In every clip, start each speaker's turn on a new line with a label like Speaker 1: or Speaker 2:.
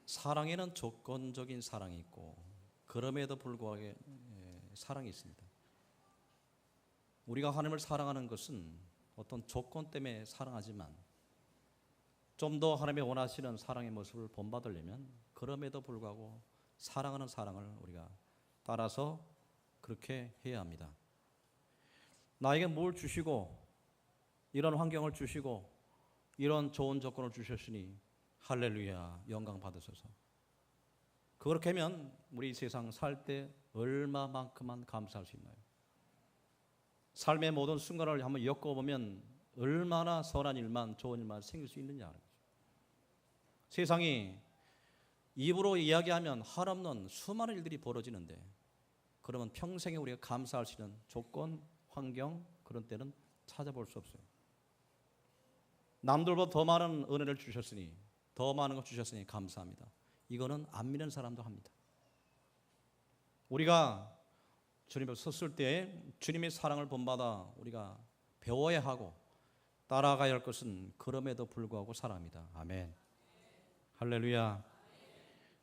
Speaker 1: 사랑에는 조건적인 사랑이 있고 그럼에도 불구하고 사랑이 있습니다. 우리가 하나님을 사랑하는 것은 어떤 조건 때문에 사랑하지만 좀 더 하나님이 원하시는 사랑의 모습을 본받으려면 그럼에도 불구하고 사랑하는 사랑을 우리가 따라서 그렇게 해야 합니다. 나에게 뭘 주시고 이런 환경을 주시고 이런 좋은 조건을 주셨으니 할렐루야 영광 받으소서. 그렇게 하면 우리 이 세상 살 때 얼마만큼만 감사할 수 있나요? 삶의 모든 순간을 한번 엮어보면 얼마나 선한 일만 좋은 일만 생길 수 있느냐는 거죠. 세상이 입으로 이야기하면 한없는 수많은 일들이 벌어지는데 그러면 평생에 우리가 감사할 수 있는 조건, 환경 그런 때는 찾아볼 수 없어요. 남들보다 더 많은 은혜를 주셨으니 더 많은 것 주셨으니 감사합니다. 이거는 안 믿는 사람도 합니다. 우리가 주님 앞에 섰을 때 주님의 사랑을 본받아 우리가 배워야 하고 따라가야 할 것은 그럼에도 불구하고 사랑합니다. 아멘. 할렐루야.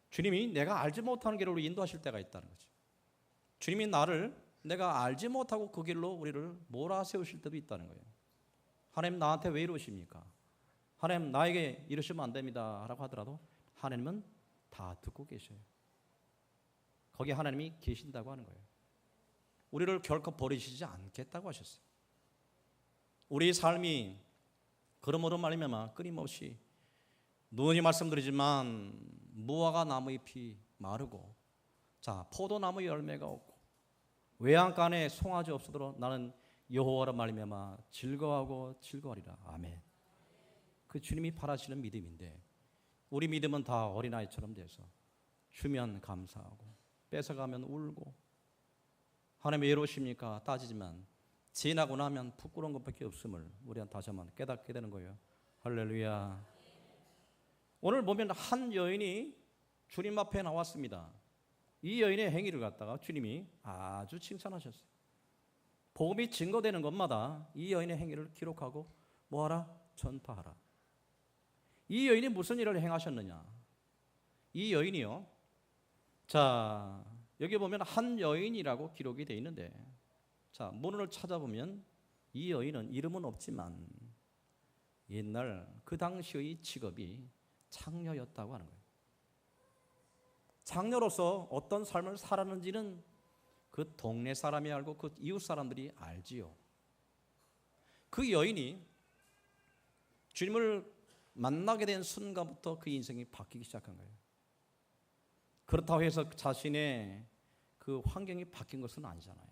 Speaker 1: 주님이 내가 알지 못하는 길로 인도하실 때가 있다는 거죠. 주님이 나를 내가 알지 못하고 그 길로 우리를 몰아세우실 때도 있다는 거예요. 하나님 나한테 왜 이러십니까? 하나님 나에게 이러시면 안 됩니다 라고 하더라도 하나님은 다 듣고 계셔요. 거기에 하나님이 계신다고 하는 거예요. 우리를 결코 버리시지 않겠다고 하셨어요. 우리 삶이 그러므로 말미암아 끊임없이 누누이 말씀드리지만 무화과 나무 잎이 마르고 자 포도나무 열매가 없고 외양간에 송아지 없으도록 나는 여호와로 말미암아 즐거워하고 즐거워하리라. 아멘. 그 주님이 바라시는 믿음인데 우리 믿음은 다 어린아이처럼 돼서 주면 감사하고 뺏어가면 울고 하나님 왜 이러십니까 따지지만 지나고 나면 부끄러운 것밖에 없음을 우리는 다시 한번 깨닫게 되는 거예요. 할렐루야. 오늘 보면 한 여인이 주님 앞에 나왔습니다. 이 여인의 행위를 갖다가 주님이 아주 칭찬하셨어요. 복음이 증거되는 것마다 이 여인의 행위를 기록하고 뭐하라? 전파하라. 이 여인이 무슨 일을 행하셨느냐? 이 여인이요. 자, 여기 보면 한 여인이라고 기록이 되어 있는데 자, 문헌을 찾아보면 이 여인은 이름은 없지만 옛날 그 당시의 직업이 창녀였다고 하는 거예요. 창녀로서 어떤 삶을 살았는지는 그 동네 사람이 알고 그 이웃 사람들이 알지요. 그 여인이 주님을 만나게 된 순간부터 그 인생이 바뀌기 시작한 거예요. 그렇다고 해서 자신의 그 환경이 바뀐 것은 아니잖아요.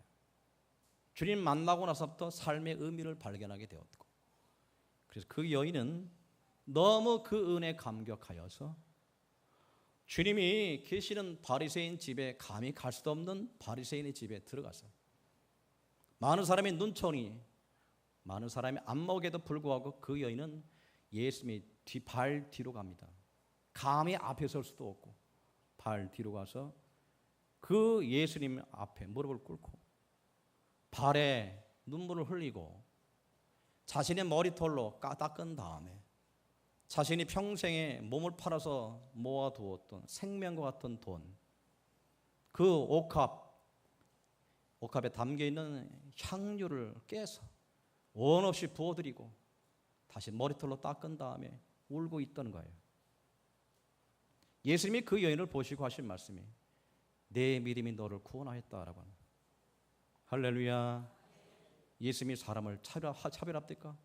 Speaker 1: 주님 만나고 나서부터 삶의 의미를 발견하게 되었고 그래서 그 여인은 너무 그 은혜에 감격하여서 주님이 계시는 바리새인 집에 감히 갈 수도 없는 바리새인의 집에 들어가서 많은 사람이 눈초니 많은 사람이 안목에도 불구하고 그 여인은 예수님이 발 뒤로 갑니다. 감히 앞에 설 수도 없고 발 뒤로 가서 그 예수님 앞에 무릎을 꿇고 발에 눈물을 흘리고 자신의 머리털로 닦은 다음에 자신이 평생에 몸을 팔아서 모아두었던 생명과 같은 돈, 그 옥합에 담겨있는 향유를 깨서 원 없이 부어드리고 다시 머리털로 닦은 다음에 울고 있던 거예요. 예수님이 그 여인을 보시고 하신 말씀이 내 믿음이 너를 구원하였다라고 하는. 할렐루야. 예수님이 사람을 차별합니까?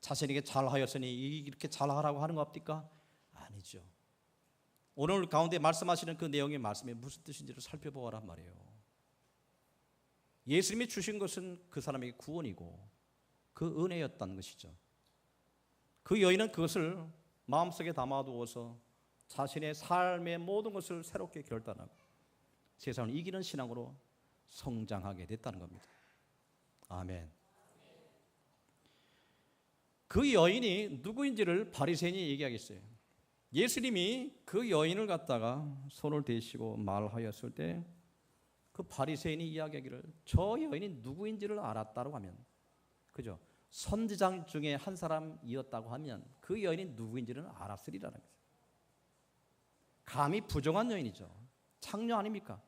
Speaker 1: 자신에게 잘하였으니 이렇게 잘하라고 하는 거 없습니까? 아니죠. 오늘 가운데 말씀하시는 그 내용의 말씀이 무슨 뜻인지를 살펴보아란 말이에요. 예수님이 주신 것은 그 사람에게 구원이고 그 은혜였다는 것이죠. 그 여인은 그것을 마음속에 담아두어서 자신의 삶의 모든 것을 새롭게 결단하고 세상을 이기는 신앙으로 성장하게 됐다는 겁니다. 아멘. 그 여인이 누구인지를 바리새인이 얘기하겠어요. 예수님이 그 여인을 갖다가 손을 대시고 말하였을 때 그 바리새인이 이야기하기를 저 여인이 누구인지를 알았다고 하면 그죠? 선지자 중에 한 사람이었다고 하면 그 여인이 누구인지는 알았으리라는 거죠. 감히 부정한 여인이죠. 창녀 아닙니까?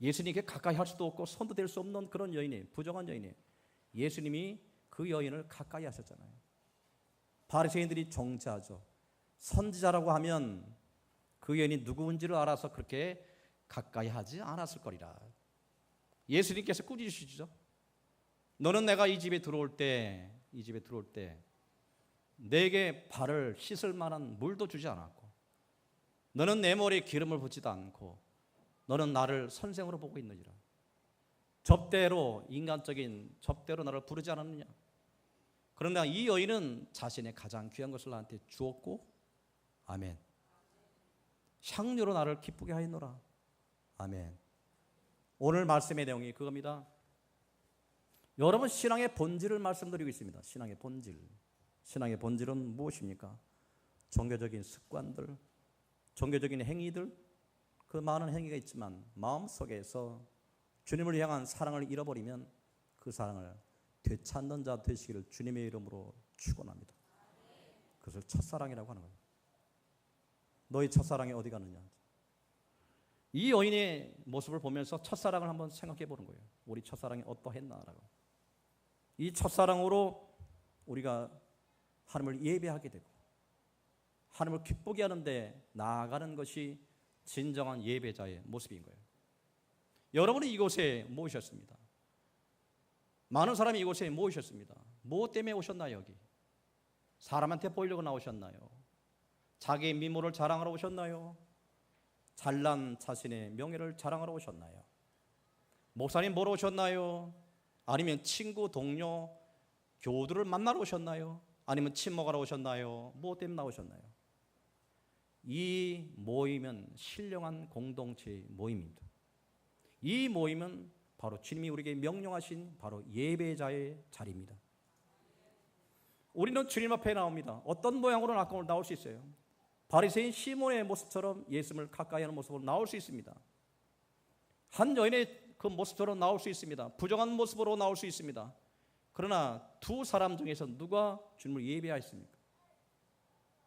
Speaker 1: 예수님께 가까이 할 수도 없고 손도 댈 수 없는 그런 여인이에요. 부정한 여인이에요. 예수님이 그 여인을 가까이 하셨잖아요. 바리새인들이 정죄하죠. 선지자라고 하면 그 여인이 누구인지를 알아서 그렇게 가까이 하지 않았을 거리라. 예수님께서 꾸짖으시죠. 너는 내가 이 집에 들어올 때 내게 발을 씻을 만한 물도 주지 않았고, 너는 내 머리에 기름을 붓지도 않고, 너는 나를 선생으로 보고 있느니라. 접대로, 인간적인 접대로 나를 부르지 않았느냐. 그러나 이 여인은 자신의 가장 귀한 것을 나한테 주었고, 아멘, 향료로 나를 기쁘게 하였노라. 아멘. 오늘 말씀의 내용이 그겁니다. 여러분, 신앙의 본질을 말씀드리고 있습니다. 신앙의 본질. 신앙의 본질은 무엇입니까? 종교적인 습관들, 종교적인 행위들, 그 많은 행위가 있지만 마음속에서 주님을 향한 사랑을 잃어버리면 그 사랑을 되찾는 자 되시기를 주님의 이름으로 축원합니다. 그것을 첫사랑이라고 하는 거예요. 너희 첫사랑이 어디 갔느냐. 이 여인의 모습을 보면서 첫사랑을 한번 생각해 보는 거예요. 우리 첫사랑이 어떠했나라고. 이 첫사랑으로 우리가 하나님을 예배하게 되고 하나님을 기쁘게 하는데 나아가는 것이 진정한 예배자의 모습인 거예요. 여러분이 이곳에 모이셨습니다. 많은 사람이 이곳에 모이셨습니다. 무엇 때문에 오셨나요? 여기 사람한테 보이려고 나오셨나요? 자기의 미모를 자랑하러 오셨나요? 잘난 자신의 명예를 자랑하러 오셨나요? 목사님 보러 오셨나요? 아니면 친구, 동료, 교우들을 만나러 오셨나요? 아니면 친목하러 오셨나요? 무엇 때문에 나오셨나요? 이 모임은 신령한 공동체의 모임입니다. 이 모임은 바로 주님이 우리에게 명령하신 바로 예배자의 자리입니다. 우리는 주님 앞에 나옵니다. 어떤 모양으로 나올 수 있어요. 바리새인 시몬의 모습처럼 예수님을 가까이 하는 모습으로 나올 수 있습니다. 한 여인의 그 모습처럼 나올 수 있습니다. 부정한 모습으로 나올 수 있습니다. 그러나 두 사람 중에서 누가 주님을 예배하였습니까?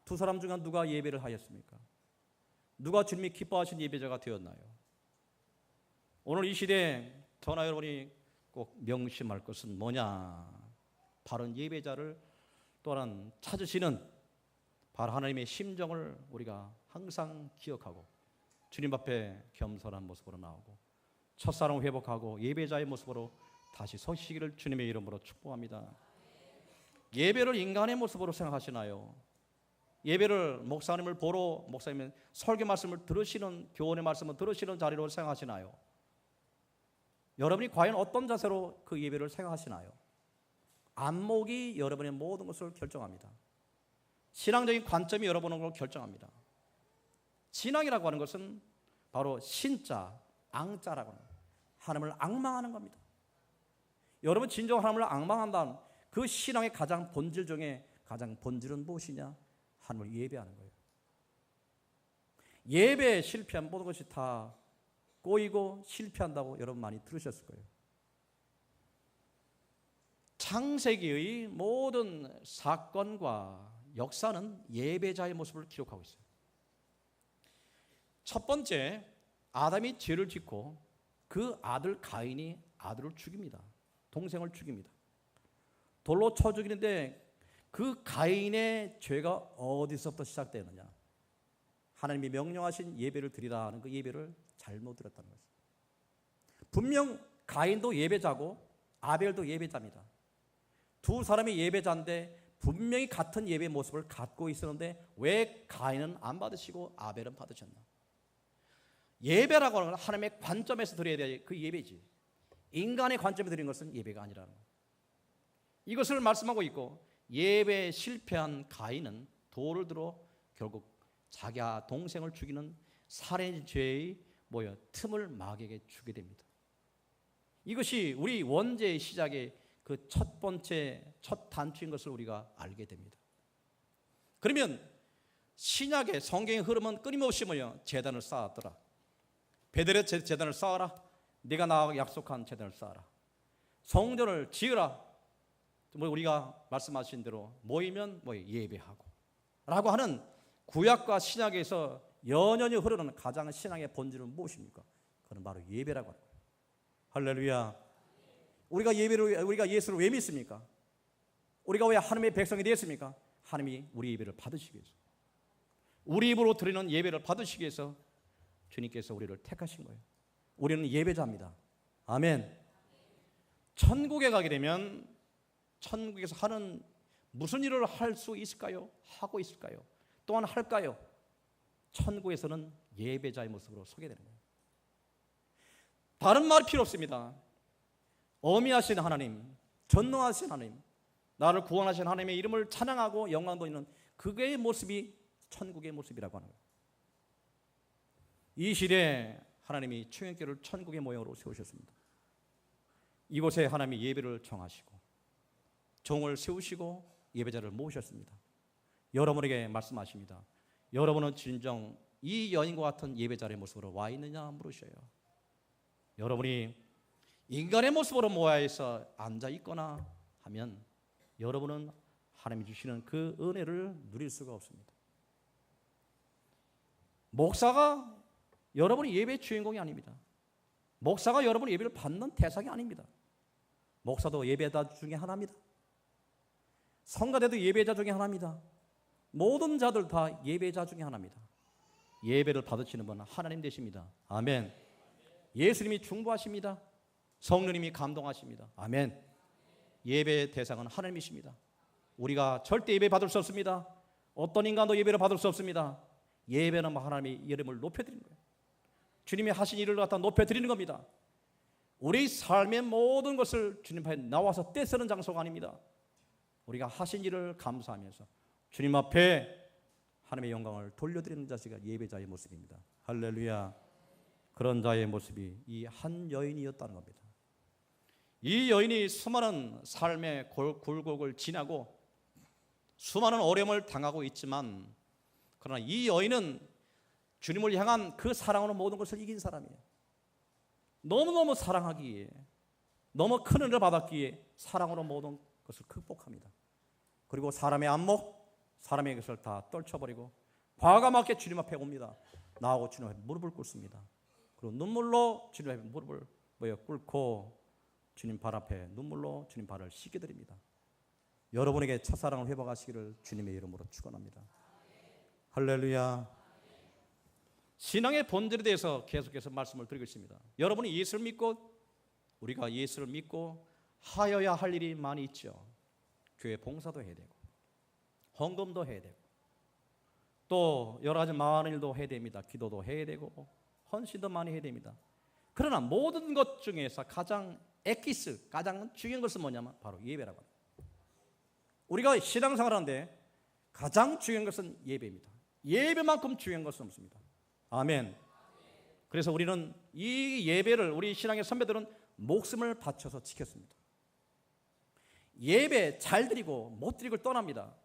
Speaker 1: 두 사람 중에 누가 예배를 하였습니까? 누가 주님이 기뻐하신 예배자가 되었나요? 오늘 이 시대에 저나 여러분이 꼭 명심할 것은 뭐냐? 바른 예배자를 또한 찾으시는 바로 하나님의 심정을 우리가 항상 기억하고 주님 앞에 겸손한 모습으로 나오고 첫사랑을 회복하고 예배자의 모습으로 다시 서시기를 주님의 이름으로 축복합니다. 예배를 인간의 모습으로 생각하시나요? 예배를 목사님을 보러, 목사님 설교 말씀을 들으시는, 교훈의 말씀을 들으시는 자리로 생각하시나요? 여러분이 과연 어떤 자세로 그 예배를 생각하시나요? 안목이 여러분의 모든 것을 결정합니다. 신앙적인 관점이 여러분의 걸 결정합니다. 신앙이라고 하는 것은 바로 신자, 앙자라고 하는 하나님을 앙망하는 겁니다. 여러분 진정 하나님을 앙망한다면 그 신앙의 가장 본질 중에 가장 본질은 무엇이냐? 하나님을 예배하는 거예요. 예배에 실패한 모든 것이 다 꼬이고 실패한다고 여러분 많이 들으셨을 거예요. 창세기의 모든 사건과 역사는 예배자의 모습을 기록하고 있어요. 첫 번째, 아담이 죄를 짓고 그 아들 가인이 아들을 죽입니다. 동생을 죽입니다. 돌로 쳐 죽이는데 그 가인의 죄가 어디서부터 시작되느냐? 하나님이 명령하신 예배를 드리라 하는 그 예배를 잘못 드렸다는 것입니다. 분명 가인도 예배자고 아벨도 예배자입니다. 두 사람이 예배자인데 분명히 같은 예배 모습을 갖고 있었는데 왜 가인은 안 받으시고 아벨은 받으셨나? 예배라고 하는 건 하나님의 관점에서 드려야 될 그 예배지. 인간의 관점에 드리는 것은 예배가 아니라는 거예요. 이것을 말씀하고 있고 예배에 실패한 가인은 돌을 들어 결국 자기 동생을 죽이는 살인죄의 틈을 마귀에게 주게 됩니다. 이것이 우리 원죄의 시작의 그 첫 번째 첫 단추인 것을 우리가 알게 됩니다. 그러면 신약의 성경의 흐름은 끊임없이 제단을 쌓았더라. 베델의 제단을 쌓아라. 네가 나하고 약속한 제단을 쌓아라. 성전을 지으라. 우리가 말씀하신 대로 모이면 예배하고 라고 하는 구약과 신약에서 연연히 흐르는 가장 신앙의 본질은 무엇입니까? 그건 바로 예배라고 하는 거예요. 할렐루야. 우리가 예수를 왜 믿습니까? 우리가 왜 하나님의 백성이 되었습니까? 하나님이 우리 예배를 받으시기 위해서, 우리 입으로 드리는 예배를 받으시기 위해서 주님께서 우리를 택하신 거예요. 우리는 예배자입니다. 아멘. 천국에 가게 되면 천국에서 하는 무슨 일을 할 수 있을까요? 하고 있을까요? 또한 할까요? 천국에서는 예배자의 모습으로 서게 되는 거예요. 다른 말 필요 없습니다. 어미하신 하나님, 전능하신 하나님, 나를 구원하신 하나님의 이름을 찬양하고 영광 돌리는 그의 모습이 천국의 모습이라고 하는 거예요. 이 시대에 하나님이 출애굽교를 천국의 모형으로 세우셨습니다. 이곳에 하나님이 예배를 정하시고 종을 세우시고 예배자를 모으셨습니다. 여러분에게 말씀하십니다. 여러분은 진정 이 여인과 같은 예배자의 모습으로 와 있느냐 물으셔요. 여러분이 인간의 모습으로 모여 있어 앉아 있거나 하면 여러분은 하나님이 주시는 그 은혜를 누릴 수가 없습니다. 목사가 여러분이 예배의 주인공이 아닙니다. 목사가 여러분의 예배를 받는 대상이 아닙니다. 목사도 예배자 중에 하나입니다. 성가대도 예배자 중에 하나입니다. 모든 자들 다 예배자 중에 하나입니다. 예배를 받으시는 분은 하나님 되십니다. 아멘. 예수님이 중보하십니다. 성령님이 감동하십니다. 아멘. 예배의 대상은 하나님이십니다. 우리가 절대 예배 받을 수 없습니다. 어떤 인간도 예배를 받을 수 없습니다. 예배는 하나님의 이름을 높여드리는 거예요. 주님이 하신 일을 갖다 높여드리는 겁니다. 우리 삶의 모든 것을 주님 앞에 나와서 떼쓰는 장소가 아닙니다. 우리가 하신 일을 감사하면서 주님 앞에 하나님의 영광을 돌려드리는 자세가 예배자의 모습입니다. 할렐루야. 그런 자의 모습이 이 한 여인이었다는 겁니다. 이 여인이 수많은 삶의 굴곡을 지나고 수많은 어려움을 당하고 있지만, 그러나 이 여인은 주님을 향한 그 사랑으로 모든 것을 이긴 사람이에요. 너무너무 사랑하기에, 너무 큰 은혜를 받았기에 사랑으로 모든 것을 극복합니다. 그리고 사람의 안목, 사람의 것을 다 떨쳐버리고 과감하게 주님 앞에 옵니다. 나하고 주님 앞에 무릎을 꿇습니다. 그리고 눈물로 주님 앞에 무릎을 꿇고 주님 발 앞에 눈물로 주님 발을 씻겨드립니다. 여러분에게 첫사랑을 회복하시기를 주님의 이름으로 축원합니다. 할렐루야. 신앙의 본질에 대해서 계속해서 말씀을 드리고 있습니다. 여러분이 예수를 믿고, 우리가 예수를 믿고 하여야 할 일이 많이 있죠. 교회 봉사도 해야 되고 헌금도 해야 되고 또 여러 가지 많은 일도 해야 됩니다. 기도도 해야 되고 헌신도 많이 해야 됩니다. 그러나 모든 것 중에서 가장 엑기스, 가장 중요한 것은 뭐냐면 바로 예배라고 합니다. 우리가 신앙생활 하는데 가장 중요한 것은 예배입니다. 예배만큼 중요한 것은 없습니다. 아멘. 그래서 우리는 이 예배를, 우리 신앙의 선배들은 목숨을 바쳐서 지켰습니다. 예배 잘 드리고 못 드리고 떠납니다.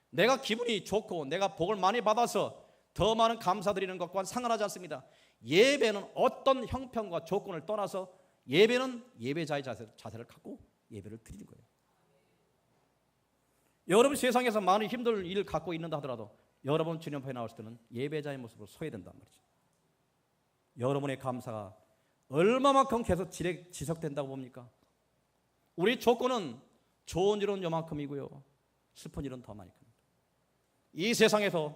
Speaker 1: 내가 기분이 좋고 내가 복을 많이 받아서 더 많은 감사드리는 것과는 상관하지 않습니다. 예배는 어떤 형편과 조건을 떠나서 예배는 예배자의 자세를 갖고 예배를 드리는 거예요. 여러분 세상에서 많은 힘들 일을 갖고 있는다 하더라도 여러분 주님 앞에 나왔을 때는 예배자의 모습으로 서야 된단 말이죠. 여러분의 감사가 얼마만큼 계속 지속된다고 봅니까? 우리 조건은 좋은 일은 요만큼이고요, 슬픈 일은 더 많이 큽니다. 이 세상에서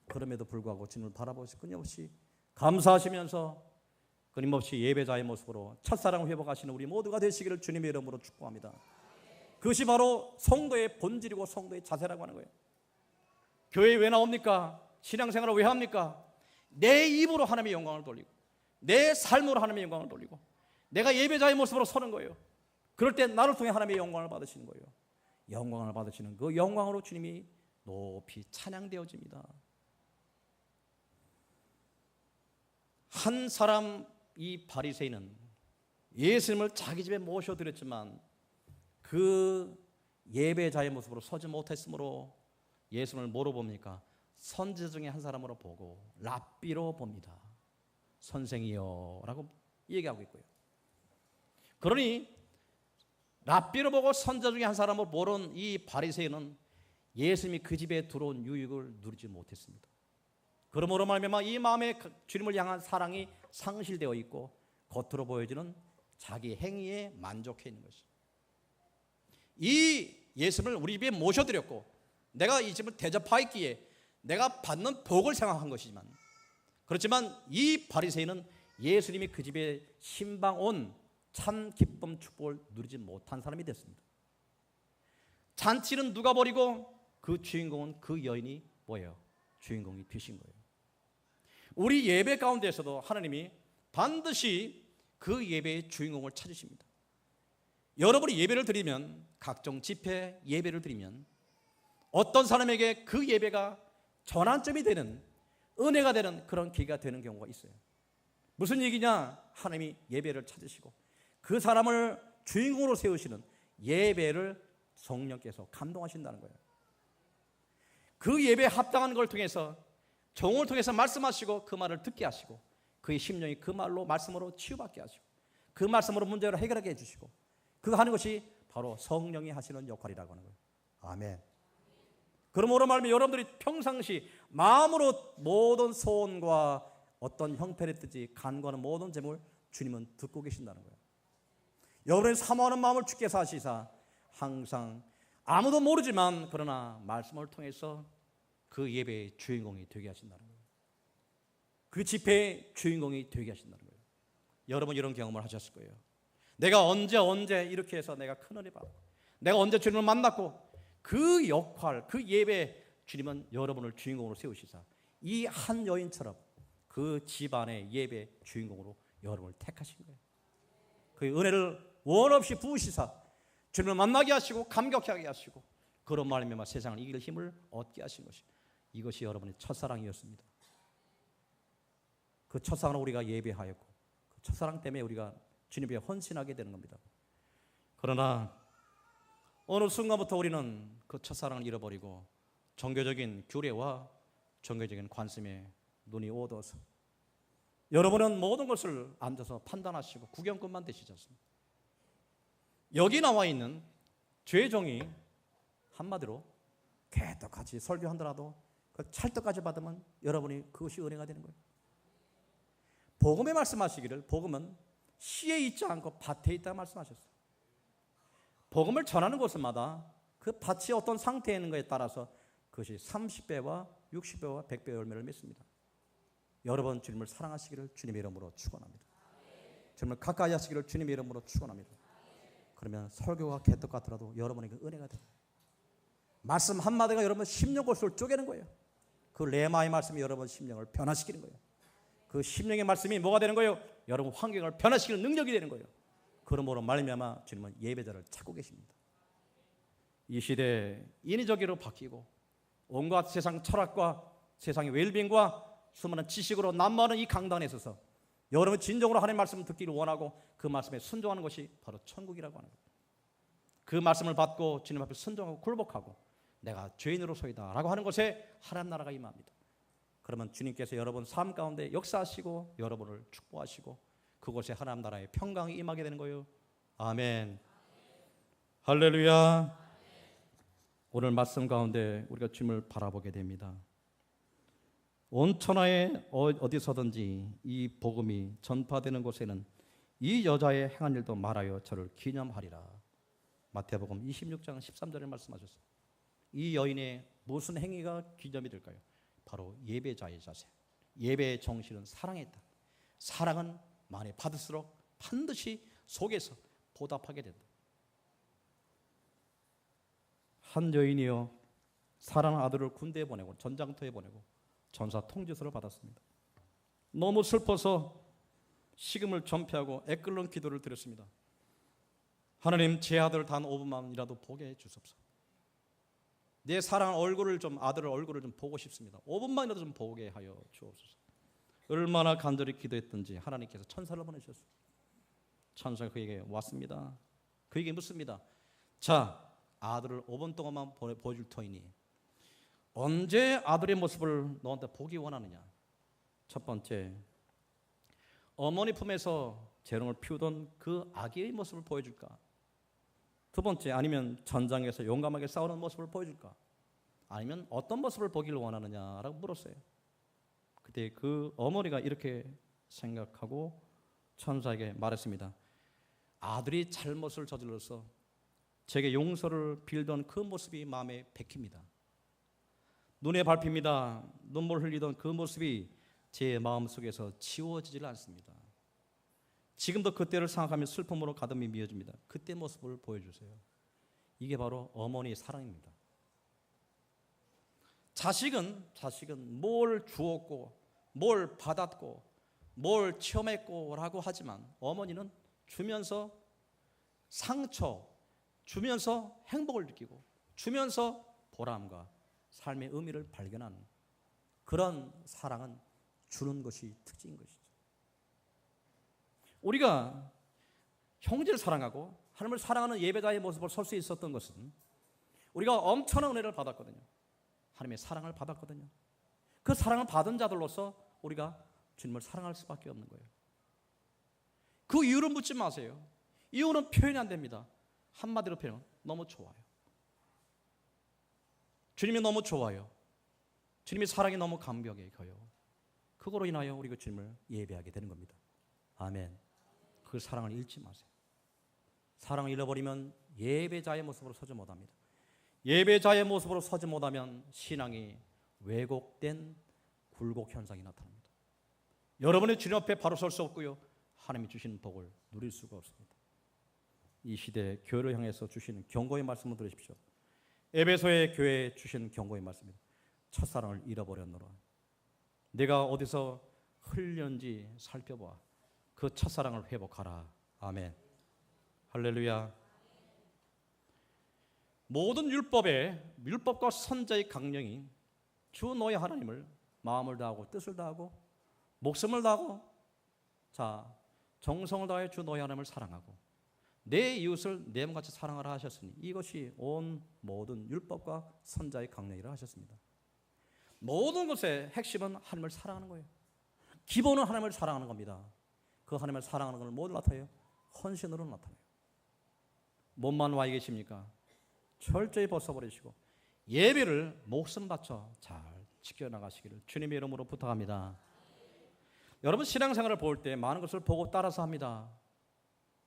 Speaker 1: 그럼에도 불구하고 주님을 바라보시고 끊임없이 감사하시면서 끊임없이 예배자의 모습으로 첫사랑을 회복하시는 우리 모두가 되시기를 주님의 이름으로 축복합니다. 그것이 바로 성도의 본질이고 성도의 자세라고 하는 거예요. 교회에 왜 나옵니까? 신앙생활을 왜 합니까? 내 입으로 하나님의 영광을 돌리고 내 삶으로 하나님의 영광을 돌리고 내가 예배자의 모습으로 서는 거예요. 그럴 때 나를 통해 하나님의 영광을 받으시는 거예요. 영광을 받으시는 그 영광으로 주님이 높이 찬양되어집니다. 한 사람, 이 바리새인은 예수님을 자기 집에 모셔드렸지만 그 예배자의 모습으로 서지 못했으므로 예수님을 뭐로 봅니까? 선지자 중에 한 사람으로 보고 랍비로 봅니다. 선생이요 라고 얘기하고 있고요. 그러니 랍비로 보고 선지자 중에 한 사람으로 보는 이 바리새인은 예수님이 그 집에 들어온 유익을 누리지 못했습니다. 그러므로 말미암아 이 마음에 주님을 향한 사랑이 상실되어 있고 겉으로 보여지는 자기 행위에 만족해 있는 것이. 이 예수를 우리 집에 모셔드렸고 내가 이 집을 대접하였기에 내가 받는 복을 생각한 것이지만, 그렇지만 이 바리새인은 예수님이 그 집에 신방 온 참 기쁨 축복을 누리지 못한 사람이 됐습니다. 잔치는 누가 벌이고 그 주인공은 그 여인이 뭐예요? 주인공이 되신 거예요. 우리 예배 가운데에서도 하나님이 반드시 그 예배의 주인공을 찾으십니다. 여러분이 예배를 드리면, 각종 집회 예배를 드리면 어떤 사람에게 그 예배가 전환점이 되는, 은혜가 되는 그런 기회가 되는 경우가 있어요. 무슨 얘기냐? 하나님이 예배를 찾으시고 그 사람을 주인공으로 세우시는 예배를 성령께서 감동하신다는 거예요. 그 예배에 합당한 걸 통해서, 종을 통해서 말씀하시고 그 말을 듣게 하시고 그의 심령이 그 말로, 말씀으로 치유받게 하시고 그 말씀으로 문제를 해결하게 해주시고, 그거 하는 것이 바로 성령이 하시는 역할이라고 하는 거예요. 아멘. 그러므로 말하면 여러분들이 평상시 마음으로 모든 소원과 어떤 형편에 뜨지 간구하는 모든 제목을 주님은 듣고 계신다는 거예요. 여러분이 사모하는 마음을 주께서 하시사 항상 아무도 모르지만 그러나 말씀을 통해서 그 예배의 주인공이 되게 하신다는 거예요. 그 집회의 주인공이 되게 하신다는 거예요. 여러분 이런 경험을 하셨을 거예요. 내가 언제 이렇게 해서 내가 큰 은혜 받고 내가 언제 주님을 만났고, 그 역할, 그 예배 주님은 여러분을 주인공으로 세우시사 이 한 여인처럼 그 집안의 예배 주인공으로 여러분을 택하신 거예요. 그 은혜를 원 없이 부으시사 주님을 만나게 하시고 감격하게 하시고 그런 말이면 세상을 이길 힘을 얻게 하신 것이, 이것이 여러분의 첫사랑이었습니다. 그 첫사랑을 우리가 예배하였고 그 첫사랑 때문에 우리가 주님 앞에 헌신하게 되는 겁니다. 그러나 어느 순간부터 우리는 그 첫사랑을 잃어버리고 종교적인 규례와 종교적인 관심에 눈이 어두워서 여러분은 모든 것을 앉아서 판단하시고 구경꾼만 되시지 않습니까? 여기 나와 있는 죄종이 한마디로 개떡같이 설교한다라도 그 찰떡까지 받으면 여러분이 그것이 은혜가 되는 거예요. 복음에 말씀하시기를 복음은 시에 있지 않고 밭에 있다 말씀하셨어요. 복음을 전하는 곳마다 그 밭이 어떤 상태에 있는 것에 따라서 그것이 30배와 60배와 100배의 열매를 맺습니다. 여러분 주님을 사랑하시기를 주님의 이름으로 축원합니다. 주님을 가까이 하시기를 주님의 이름으로 축원합니다. 그러면 설교가 개떡 같더라도 여러분에게 은혜가 돼요. 말씀 한마디가 여러분 심령 골수를 쪼개는 거예요. 그 레마의 말씀이 여러분 심령을 변화시키는 거예요. 그 심령의 말씀이 뭐가 되는 거예요? 여러분 환경을 변화시키는 능력이 되는 거예요. 그러므로 말미암아 주님은 예배자를 찾고 계십니다. 이 시대에 인위적으로 바뀌고 온갖 세상 철학과 세상의 웰빙과 수많은 지식으로 난무하는 이 강단에 있어서 여러분 진정으로 하나님의 말씀을 듣기를 원하고 그 말씀에 순종하는 것이 바로 천국이라고 하는 거예요. 그 말씀을 받고 주님 앞에 순종하고 굴복하고 내가 죄인으로서이다 라고 하는 것에 하나님 나라가 임합니다. 그러면 주님께서 여러분 삶 가운데 역사하시고 여러분을 축복하시고 그곳에 하나님 나라의 평강이 임하게 되는 거예요. 아멘. 할렐루야. 오늘 말씀 가운데 우리가 주님을 바라보게 됩니다. 온 천하에 어디서든지 이 복음이 전파되는 곳에는 이 여자의 행한 일도 말하여 저를 기념하리라. 마태복음 26장 13절에 말씀하셨어요. 이 여인의 무슨 행위가 기념이 될까요? 바로 예배자의 자세. 예배의 정신은 사랑에 있다. 사랑은 많이 받을수록 반드시 속에서 보답하게 된다. 한 여인이요 사랑하는 아들을 군대에 보내고 전장터에 보내고 전사 통지서를 받았습니다. 너무 슬퍼서 식음을 전폐하고 애끓는 기도를 드렸습니다. 하나님, 제 아들 단 5분만이라도 보게 해 주옵소서. 내 사랑하는 얼굴을 좀, 아들의 얼굴을 좀 보고 싶습니다. 5분만이라도 좀 보게 하여 주옵소서. 얼마나 간절히 기도했던지 하나님께서 천사를 보내주셨어요. 천사가 그에게 왔습니다. 그에게 묻습니다. 자, 아들을 5분 동안만 보여줄 터이니 언제 아들의 모습을 너한테 보기 원하느냐? 첫 번째, 어머니 품에서 재롱을 피우던 그 아기의 모습을 보여줄까? 두 번째, 아니면 전장에서 용감하게 싸우는 모습을 보여줄까? 아니면 어떤 모습을 보기를 원하느냐라고 물었어요. 그때 그 어머니가 이렇게 생각하고 천사에게 말했습니다. 아들이 잘못을 저질러서 제게 용서를 빌던 그 모습이 마음에 bek힙니다. 눈에 밟힙니다. 눈물 흘리던 그 모습이 제 마음속에서 지워지질 않습니다. 지금도 그때를 생각하며 슬픔으로 가슴이 미어집니다. 그때 모습을 보여주세요. 이게 바로 어머니의 사랑입니다. 자식은 뭘 주었고 뭘 받았고 뭘 체험했고 라고 하지만 어머니는 주면서 상처, 주면서 행복을 느끼고 주면서 보람과 삶의 의미를 발견하는 그런 사랑은 주는 것이 특징인 것이죠. 우리가 형제를 사랑하고 하나님을 사랑하는 예배자의 모습을 설 수 있었던 것은 우리가 엄청난 은혜를 받았거든요. 하나님의 사랑을 받았거든요. 그 사랑을 받은 자들로서 우리가 주님을 사랑할 수밖에 없는 거예요. 그 이유를 묻지 마세요. 이유는 표현이 안 됩니다. 한마디로 표현, 너무 좋아요. 주님이 너무 좋아요. 주님의 사랑이 너무 감격해 커요. 그거로 인하여 우리가 주님을 예배하게 되는 겁니다. 아멘. 그 사랑을 잃지 마세요. 사랑을 잃어버리면 예배자의 모습으로 서지 못합니다. 예배자의 모습으로 서지 못하면 신앙이 왜곡된 굴곡 현상이 나타납니다. 여러분의 주님 앞에 바로 설 수 없고요. 하나님이 주시는 복을 누릴 수가 없습니다. 이 시대 교회를 향해서 주시는 경고의 말씀을 들으십시오. 에베소의 교회에 주시는 경고의 말씀입니다. 첫사랑을 잃어버렸노라. 내가 어디서 흘렸는지 살펴봐. 그 첫사랑을 회복하라. 아멘. 할렐루야. 모든 율법과 선자의 강령이 주 너의 하나님을 마음을 다하고 뜻을 다하고 목숨을 다하고 정성을 다해 주 너의 하나님을 사랑하고 내 이웃을 내 몸같이 사랑하라 하셨으니 이것이 온 모든 율법과 선자의 강령이라 하셨습니다. 모든 것의 핵심은 하나님을 사랑하는 거예요. 기본은 하나님을 사랑하는 겁니다. 그 하나님을 사랑하는 것을 뭐로 나타내요? 헌신으로 나타내요. 몸만 와 계십니까? 철저히 벗어버리시고 예배를 목숨 바쳐 잘 지켜나가시기를 주님의 이름으로 부탁합니다. 여러분 신앙생활을 볼 때 많은 것을 보고 따라서 합니다.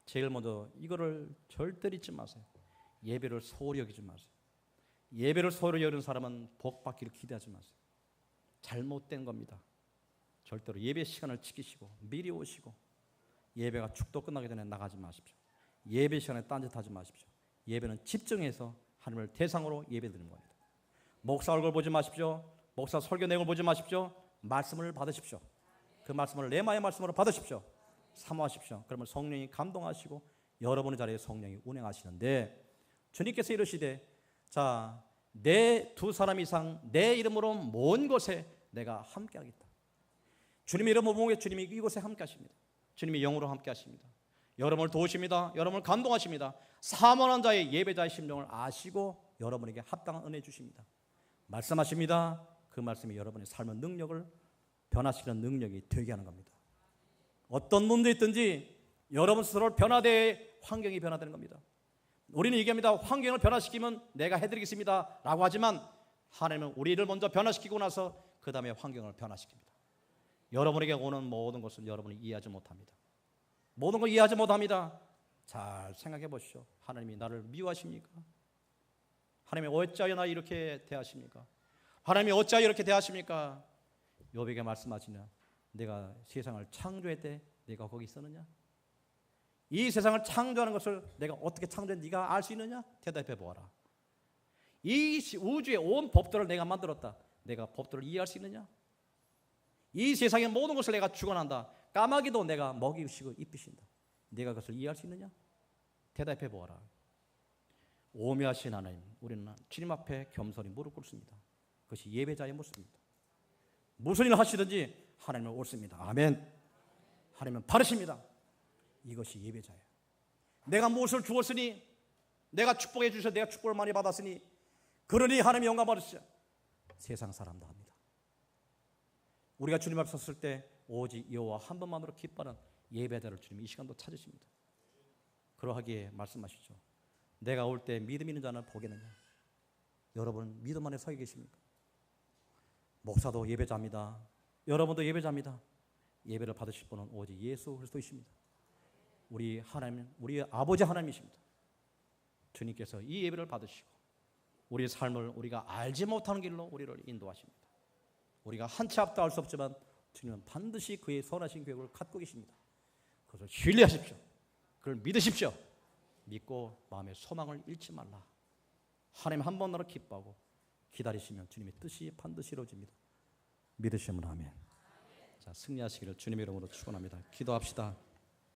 Speaker 1: 제일 먼저 이거를 절대 잊지 마세요. 예배를 소홀히 여기지 마세요. 예배를 소홀히 여기는 사람은 복 받기를 기대하지 마세요. 잘못된 겁니다. 절대로 예배 시간을 지키시고 미리 오시고 예배가 축도 끝나기 전에 나가지 마십시오. 예배 시간에 딴짓하지 마십시오. 예배는 집중해서 하나님을 대상으로 예배드리는 겁니다. 목사 얼굴 보지 마십시오. 목사 설교 내용을 보지 마십시오. 말씀을 받으십시오. 그 말씀을 레마의 말씀으로 받으십시오. 사모하십시오. 그러면 성령이 감동하시고 여러분의 자리에 성령이 운행하시는데 주님께서 이르시되 내 두 사람 이상 내 이름으로 먼 곳에 내가 함께하겠다. 주님의 이름으로 모은 주님이 이곳에 함께하십니다. 주님이 영으로 함께하십니다. 여러분을 도우십니다. 여러분을 감동하십니다. 사모하는 자의 예배자의 심정을 아시고 여러분에게 합당한 은혜 주십니다. 말씀하십니다. 그 말씀이 여러분의 삶의 능력을 변화시키는 능력이 되게 하는 겁니다. 어떤 문제 있든지 여러분 스스로 변화돼 환경이 변화되는 겁니다. 우리는 얘기합니다. 환경을 변화시키면 내가 해드리겠습니다 라고 하지만 하나님은 우리를 먼저 변화시키고 나서 그 다음에 환경을 변화시킵니다. 여러분에게 오는 모든 것을 여러분이 이해하지 못합니다. 모든 걸 이해하지 못합니다. 잘 생각해 보십시오. 하나님이 나를 미워하십니까? 하나님이 어찌하여 나 이렇게 대하십니까? 하나님이 어찌하여 이렇게 대하십니까? 욥에게 말씀하시냐? 내가 세상을 창조할 때 내가 거기 있었느냐? 이 세상을 창조하는 것을 내가 어떻게 창조했는지 네가 알 수 있느냐? 대답해 보아라. 이 우주의 온 법들을 내가 만들었다. 내가 법들을 이해할 수 있느냐? 이 세상의 모든 것을 내가 주관한다. 까마귀도 내가 먹이시고 입히신다. 내가 그것을 이해할 수 있느냐? 대답해 보아라. 오묘하신 하나님, 우리는 주님 앞에 겸손히 무릎 꿇습니다. 그것이 예배자의 모습입니다. 무슨 일을 하시든지 하나님은 옳습니다. 아멘. 하나님은 바르십니다. 이것이 예배자예요. 내가 무엇을 주었으니, 내가 축복해 주셔, 내가 축복을 많이 받았으니, 그러니 하나님이 영광 받으시죠. 세상 사람도 합니다. 우리가 주님 앞에 섰을 때 오직 여호와 한 번만으로 기뻐하는 예배자를 주님 이 시간도 찾으십니다. 그러하기에 말씀하시죠. 내가 올 때 믿음 있는 자는 보겠느냐? 여러분 믿음 안에 서 계십니까? 목사도 예배자입니다. 여러분도 예배자입니다. 예배를 받으실 분은 오직 예수 그리스도이십니다. 우리 하나님, 우리 아버지 하나님이십니다. 주님께서 이 예배를 받으시고 우리의 삶을 우리가 알지 못하는 길로 우리를 인도하십니다. 우리가 한 치 앞도 알 수 없지만 주님은 반드시 그의 선하신 계획을 갖고 계십니다. 그것을 신뢰하십시오. 그걸 믿으십시오. 믿고 마음의 소망을 잃지 말라. 하나님 한 번으로 기뻐하고 기다리시면 주님의 뜻이 반드시 이루어집니다. 믿으시면 아멘. 자, 승리하시기를 주님의 이름으로 축원합니다. 기도합시다.